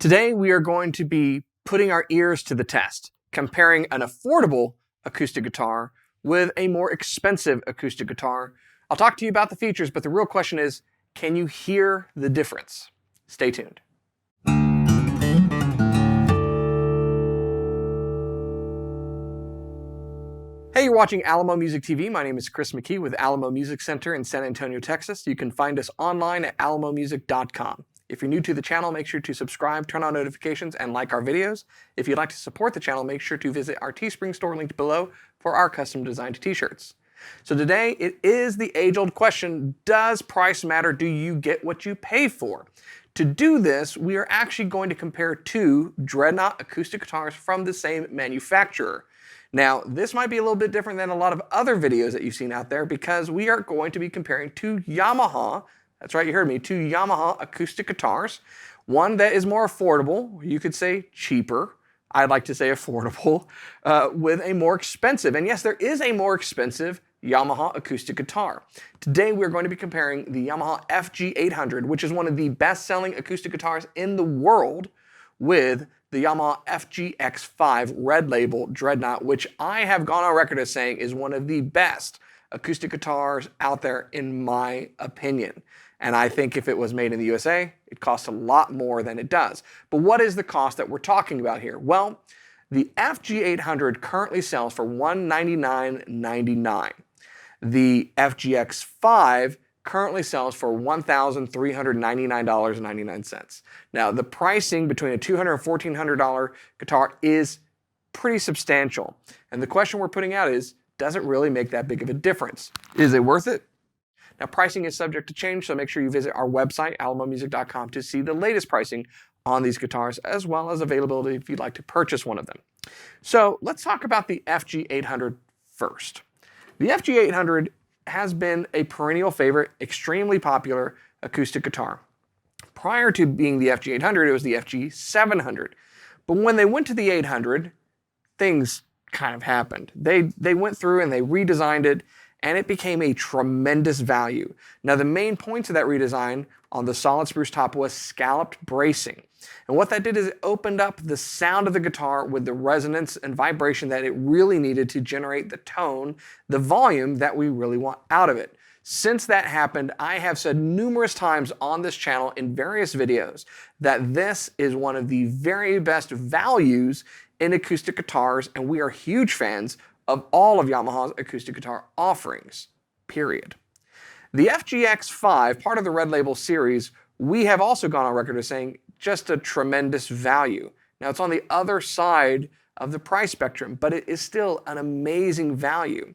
Today we are going to be putting our ears to the test, comparing an affordable acoustic guitar with a more expensive acoustic guitar. I'll talk to you about the features, but the real question is, can you hear the difference? Stay tuned. Hey, you're watching Alamo Music TV. My name is Chris McKee with Alamo Music Center in San Antonio, Texas. You can find us online at alamomusic.com. If you're new to the channel, make sure to subscribe, turn on notifications, and like our videos. If you'd like to support the channel, make sure to visit our Teespring store linked below for our custom designed t-shirts. So today, it is the age-old question, does price matter? Do you get what you pay for? To do this, we are actually going to compare two Dreadnought acoustic guitars from the same manufacturer. Now, this might be a little bit different than a lot of other videos that you've seen out there because we are going to be comparing two Yamaha, that's right, you heard me, two Yamaha acoustic guitars. One that is more affordable, you could say cheaper, I'd like to say affordable, with a more expensive, and yes, there is a more expensive Yamaha acoustic guitar. Today we're going to be comparing the Yamaha FG800, which is one of the best-selling acoustic guitars in the world, with the Yamaha FGX5 Red Label Dreadnought, which I have gone on record as saying is one of the best acoustic guitars out there in my opinion. And I think if it was made in the USA, it costs a lot more than it does. But what is the cost that we're talking about here? Well, the FG800 currently sells for $199.99. The FGX5 currently sells for $1,399.99. Now, the pricing between a $200 and $1,400 guitar is pretty substantial. And the question we're putting out is, does it really make that big of a difference? Is it worth it? Now, pricing is subject to change, so make sure you visit our website, alamomusic.com, to see the latest pricing on these guitars, as well as availability if you'd like to purchase one of them. So let's talk about the FG800 first. The FG800 has been a perennial favorite, extremely popular acoustic guitar. Prior to being the FG800, it was the FG700. But when they went to the 800, things kind of happened. They went through and they redesigned it, and it became a tremendous value. Now, the main points of that redesign on the solid spruce top was scalloped bracing. And what that did is it opened up the sound of the guitar with the resonance and vibration that it really needed to generate the tone, the volume that we really want out of it. Since that happened, I have said numerous times on this channel in various videos that this is one of the very best values in acoustic guitars, and we are huge fans of all of Yamaha's acoustic guitar offerings, period. The FGX5, part of the Red Label series, we have also gone on record as saying just a tremendous value. Now, it's on the other side of the price spectrum, but it is still an amazing value.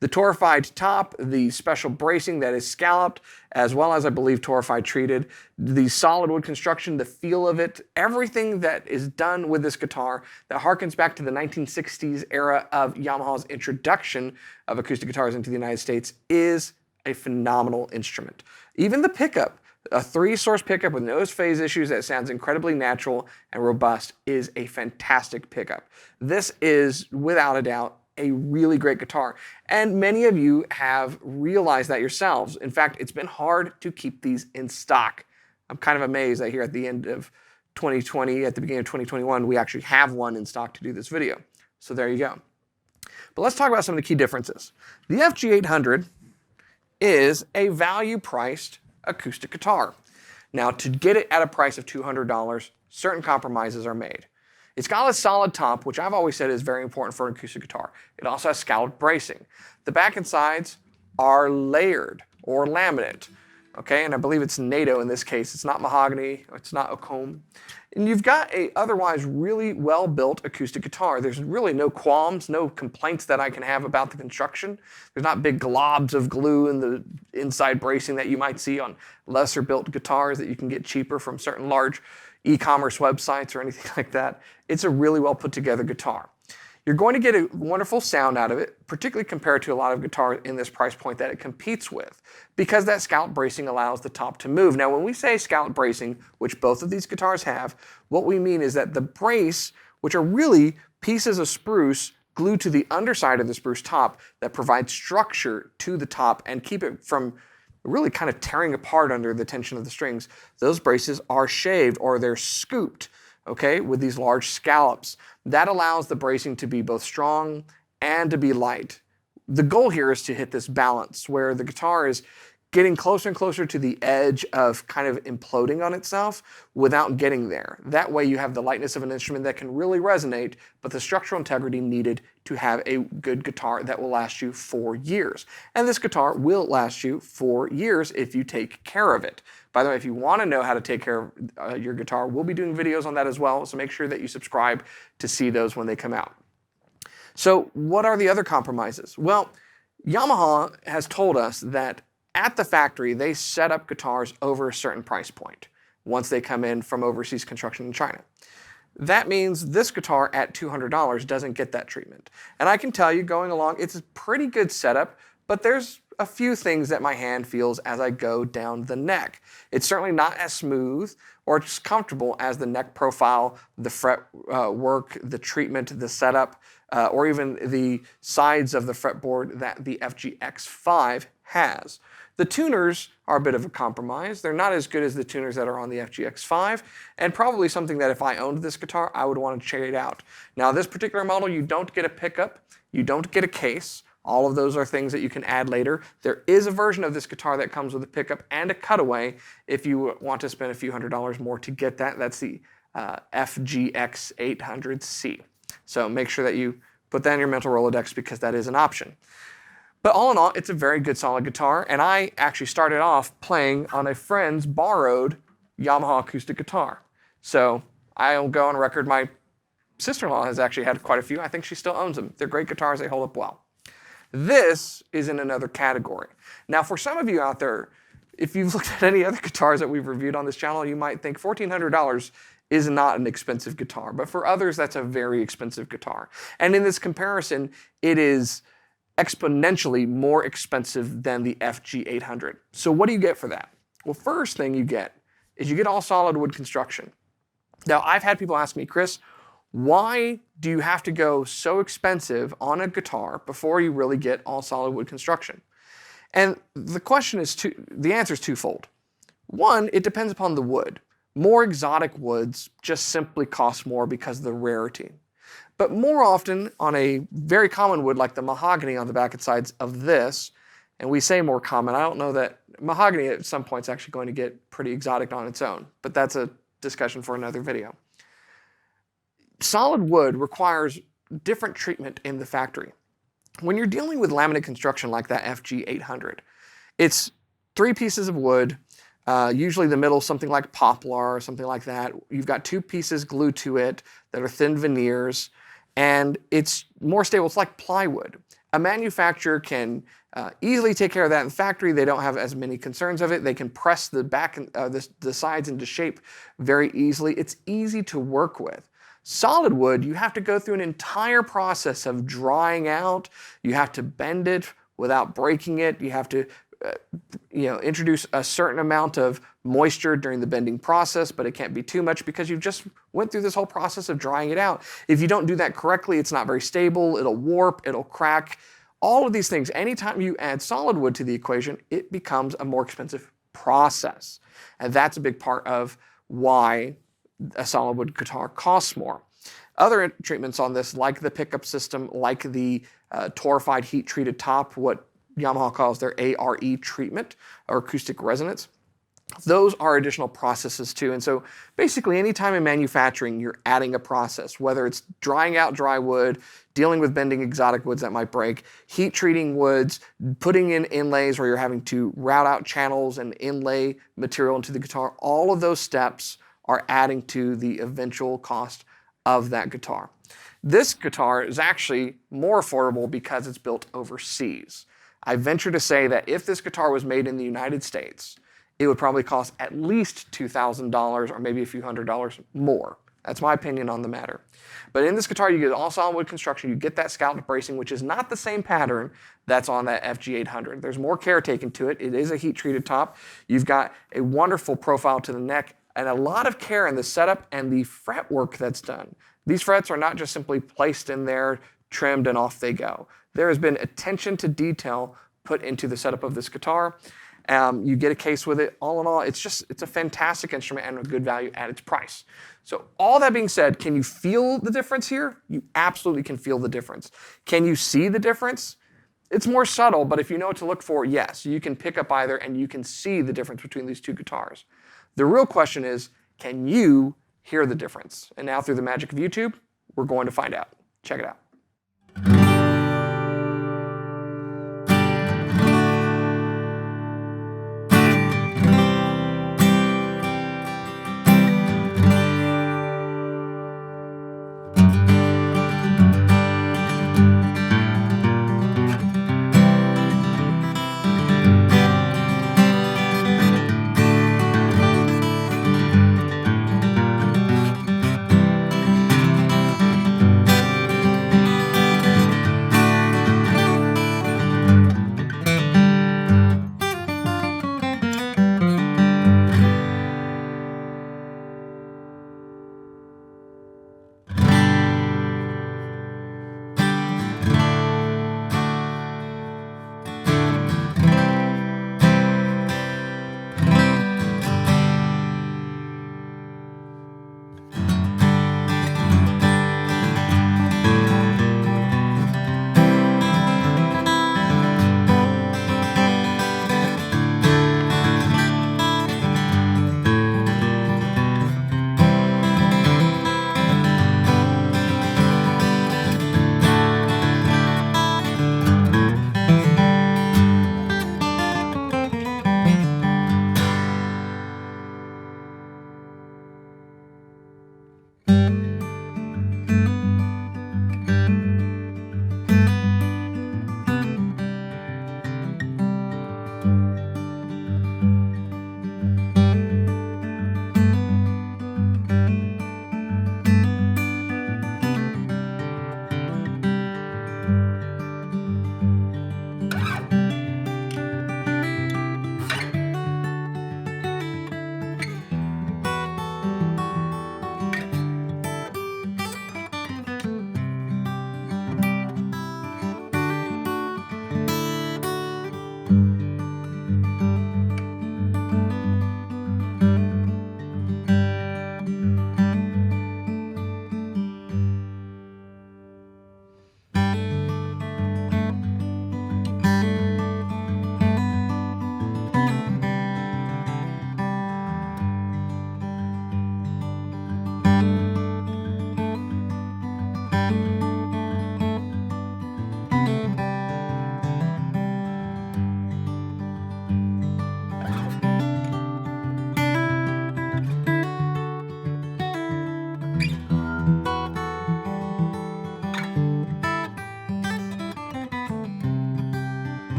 The torrefied top, the special bracing that is scalloped, as well as I believe torrefied treated, the solid wood construction, the feel of it, everything that is done with this guitar that harkens back to the 1960s era of Yamaha's introduction of acoustic guitars into the United States is a phenomenal instrument. Even the pickup, a 3-source pickup with no phase issues that sounds incredibly natural and robust, is a fantastic pickup. This is, without a doubt, a really great guitar. And many of you have realized that yourselves. In fact, it's been hard to keep these in stock. I'm kind of amazed that here at the end of 2020, at the beginning of 2021, we actually have one in stock to do this video. So there you go. But let's talk about some of the key differences. The FG800 is a value-priced acoustic guitar. Now, to get it at a price of $200, certain compromises are made. It's got a solid top, which I've always said is very important for an acoustic guitar. It also has scalloped bracing. The back and sides are layered or laminate, okay? And I believe it's NATO in this case. It's not mahogany, it's not Ocombe. And you've got a otherwise really well-built acoustic guitar. There's really no qualms, no complaints that I can have about the construction. There's not big globs of glue in the inside bracing that you might see on lesser-built guitars that you can get cheaper from certain large e-commerce websites or anything like that. It's a really well-put-together guitar. You're going to get a wonderful sound out of it, particularly compared to a lot of guitars in this price point that it competes with, because that scallop bracing allows the top to move. Now, when we say scallop bracing, which both of these guitars have, what we mean is that the brace, which are really pieces of spruce glued to the underside of the spruce top that provide structure to the top and keep it from really kind of tearing apart under the tension of the strings, those braces are shaved or they're scooped okay, with these large scallops. That allows the bracing to be both strong and to be light. The goal here is to hit this balance where the guitar is getting closer and closer to the edge of kind of imploding on itself without getting there. That way you have the lightness of an instrument that can really resonate, but the structural integrity needed to have a good guitar that will last you 4 years. And this guitar will last you 4 years if you take care of it. By the way, if you want to know how to take care of your guitar, we'll be doing videos on that as well, so make sure that you subscribe to see those when they come out. So what are the other compromises? Well, Yamaha has told us that at the factory, they set up guitars over a certain price point once they come in from overseas construction in China. That means this guitar at $200 doesn't get that treatment. And I can tell you, going along, it's a pretty good setup, but there's a few things that my hand feels as I go down the neck. It's certainly not as smooth or as comfortable as the neck profile, the fret work, the treatment, the setup, or even the sides of the fretboard that the FGX5 has. The tuners are a bit of a compromise. They're not as good as the tuners that are on the FGX5, and probably something that if I owned this guitar, I would want to trade out. Now, this particular model, you don't get a pickup, you don't get a case. All of those are things that you can add later. There is a version of this guitar that comes with a pickup and a cutaway if you want to spend a few $100s more to get that. That's the FGX800C. So make sure that you put that in your mental Rolodex because that is an option. But all in all, it's a very good solid guitar, and I actually started off playing on a friend's borrowed Yamaha Acoustic guitar. So I'll go on record, my sister-in-law has actually had quite a few. I think she still owns them. They're great guitars, they hold up well. This is in another category. Now for some of you out there, if you've looked at any other guitars that we've reviewed on this channel, you might think $1,400 is not an expensive guitar, but for others that's a very expensive guitar. And in this comparison, it is exponentially more expensive than the FG800. So what do you get for that? Well, first thing you get is you get all solid wood construction. Now, I've had people ask me, Chris, why do you have to go so expensive on a guitar before you really get all solid wood construction? And the answer is twofold. One, it depends upon the wood. More exotic woods just simply cost more because of the rarity. But more often on a very common wood like the mahogany on the back and sides of this, and we say more common, I don't know that mahogany at some point is actually going to get pretty exotic on its own, but that's a discussion for another video. Solid wood requires different treatment in the factory. When you're dealing with laminate construction like that FG800, it's 3 pieces of wood, usually the middle something like poplar or something like that. You've got 2 pieces glued to it that are thin veneers, and it's more stable. It's like plywood. A manufacturer can easily take care of that in the factory. They don't have as many concerns of it. They can press the back and the sides into shape very easily. It's easy to work with. Solid wood, you have to go through an entire process of drying out. You have to bend it without breaking it. You have to introduce a certain amount of moisture during the bending process, but it can't be too much because you just went through this whole process of drying it out. If you don't do that correctly, it's not very stable, it'll warp, it'll crack. All of these things, anytime you add solid wood to the equation, it becomes a more expensive process. And that's a big part of why a solid wood guitar costs more. Other treatments on this, like the pickup system, like the torrefied heat-treated top, what Yamaha calls their ARE treatment, or acoustic resonance. Those are additional processes too. And so basically anytime in manufacturing you're adding a process, whether it's drying out dry wood, dealing with bending exotic woods that might break, heat treating woods, putting in inlays where you're having to route out channels and inlay material into the guitar, all of those steps are adding to the eventual cost of that guitar. This guitar is actually more affordable because it's built overseas. I venture to say that if this guitar was made in the United States, it would probably cost at least $2,000 or maybe a few $100s more. That's my opinion on the matter. But in this guitar, you get all solid wood construction, you get that scalloped bracing, which is not the same pattern that's on that FG800. There's more care taken to it. It is a heat-treated top. You've got a wonderful profile to the neck and a lot of care in the setup and the fretwork that's done. These frets are not just simply placed in there, trimmed, and off they go. There has been attention to detail put into the setup of this guitar. You get a case with it. All in all, it's a fantastic instrument and a good value at its price. So all that being said, can you feel the difference here? You absolutely can feel the difference. Can you see the difference? It's more subtle, but if you know what to look for, yes, you can pick up either and you can see the difference between these two guitars. The real question is, can you hear the difference? And now through the magic of YouTube, we're going to find out. Check it out.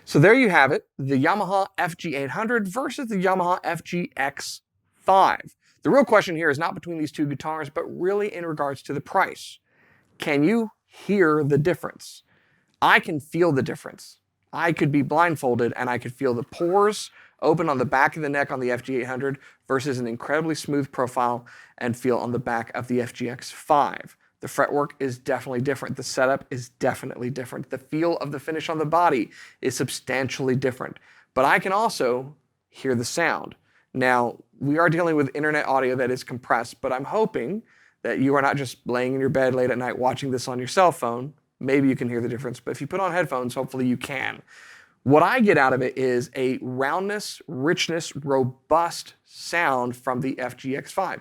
So there you have it, the Yamaha FG800 versus the Yamaha FGX5. The real question here is not between these two guitars, but really in regards to the price. Can you hear the difference? I can feel the difference. I could be blindfolded and I could feel the pores open on the back of the neck on the FG800 versus an incredibly smooth profile and feel on the back of the FGX5. The fretwork is definitely different. The setup is definitely different. The feel of the finish on the body is substantially different. But I can also hear the sound. Now, we are dealing with internet audio that is compressed, but I'm hoping that you are not just laying in your bed late at night watching this on your cell phone. Maybe you can hear the difference, but if you put on headphones, hopefully you can. What I get out of it is a roundness, richness, robust sound from the FGX5.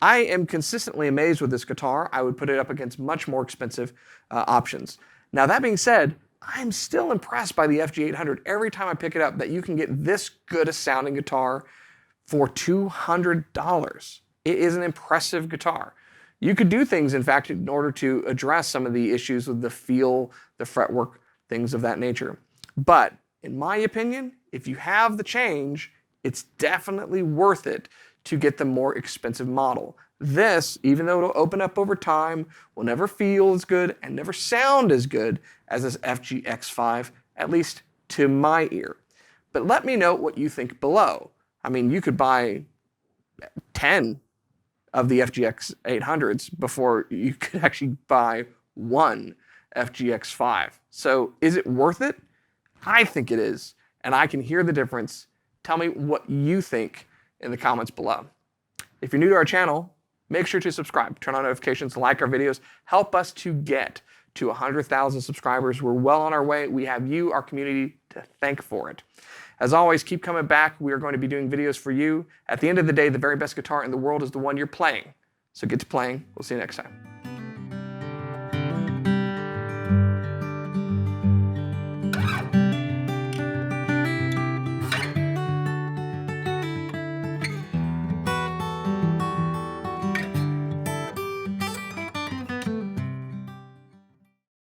I am consistently amazed with this guitar. I would put it up against much more expensive options. Now that being said, I'm still impressed by the FG800 every time I pick it up that you can get this good a sounding guitar for $200. It is an impressive guitar. You could do things, in fact, in order to address some of the issues with the feel, the fretwork, things of that nature. But in my opinion, if you have the change, it's definitely worth it to get the more expensive model. This, even though it'll open up over time, will never feel as good and never sound as good as this FGX5 at least to my ear. But let me know what you think below. I mean, you could buy 10 of the FGX800s before you could actually buy one FGX5. So is it worth it? I think it is, and I can hear the difference. Tell me what you think in the comments below. If you're new to our channel, make sure to subscribe, turn on notifications, like our videos, help us to get to 100,000 subscribers. We're well on our way. We have you, our community, to thank for it. As always, keep coming back. We are going to be doing videos for you. At the end of the day, the very best guitar in the world is the one you're playing. So get to playing. We'll see you next time.